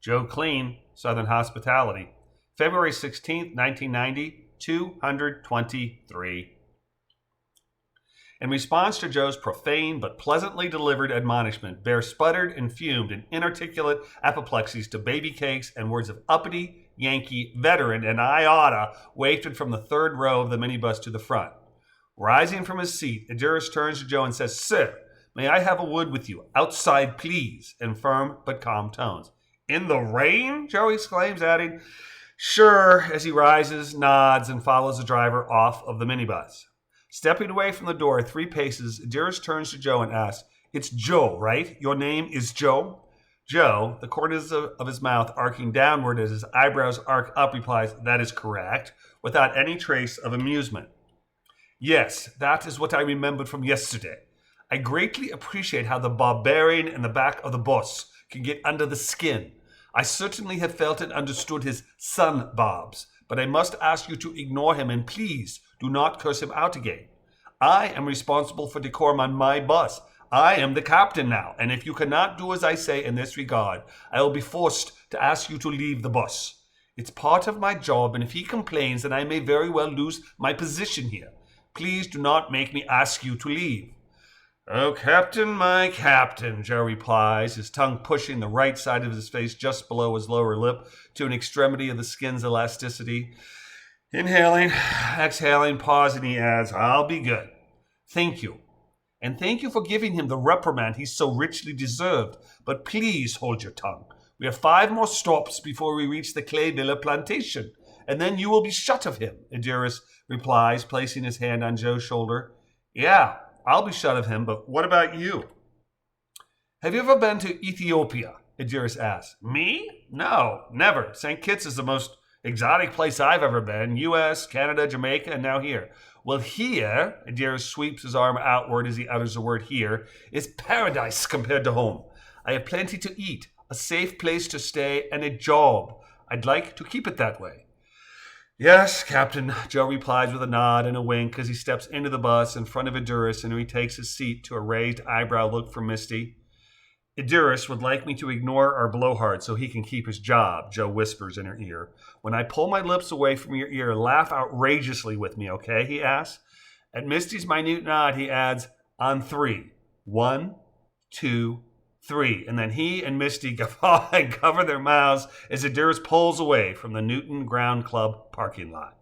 Joe Kleen, Southern Hospitality. February 16th, 1990, 223. In response to Joe's profane but pleasantly delivered admonishment, Bear sputtered and fumed in inarticulate apoplexies to baby cakes and words of uppity, Yankee, veteran, and I oughta wafted from the third row of the minibus to the front. Rising from his seat, Idris turns to Joe and says, "Sir, may I have a word with you? Outside, please," in firm but calm tones. "In the rain?" Joe exclaims, adding, "Sure," as he rises, nods, and follows the driver off of the minibus. Stepping away from the door 3 paces, Idris turns to Joe and asks, "It's Joe, right? Your name is Joe?" Joe, the corners of his mouth arcing downward as his eyebrows arc up, replies, "That is correct," without any trace of amusement. "Yes, that is what I remembered from yesterday. I greatly appreciate how the barbarian in the back of the bus can get under the skin. I certainly have felt and understood his sun barbs, but I must ask you to ignore him and please do not curse him out again. I am responsible for decorum on my bus. I am the captain now, and if you cannot do as I say in this regard, I will be forced to ask you to leave the bus. It's part of my job, and if he complains, then I may very well lose my position here. Please do not make me ask you to leave." "Oh, Captain, my Captain," Joe replies, his tongue pushing the right side of his face just below his lower lip to an extremity of the skin's elasticity. Inhaling, exhaling, pausing, he adds, "I'll be good. Thank you. And thank you for giving him the reprimand he so richly deserved. But please hold your tongue. We have 5 more stops before we reach the Clay Villa plantation, and then you will be shut of him," Idris replies, placing his hand on Joe's shoulder. "Yeah, I'll be shut of him, but what about you?" "Have you ever been to Ethiopia?" Idris asks. "Me? No, never. St. Kitts is the most exotic place I've ever been. U.S., Canada, Jamaica, and now here." "Well, here," Idris sweeps his arm outward as he utters the word here, "is paradise compared to home. I have plenty to eat, a safe place to stay, and a job. I'd like to keep it that way." "Yes, Captain," Joe replies with a nod and a wink as he steps into the bus in front of Idris and retakes his seat to a raised eyebrow look from Misty. "Idris would like me to ignore our blowhard so he can keep his job," Joe whispers in her ear. "When I pull my lips away from your ear, laugh outrageously with me, okay?" he asks. At Misty's minute nod, he adds, "On 3. 1, 2, 3. And then he and Misty guffaw and cover their mouths as Idris pulls away from the Newton Ground Club parking lot.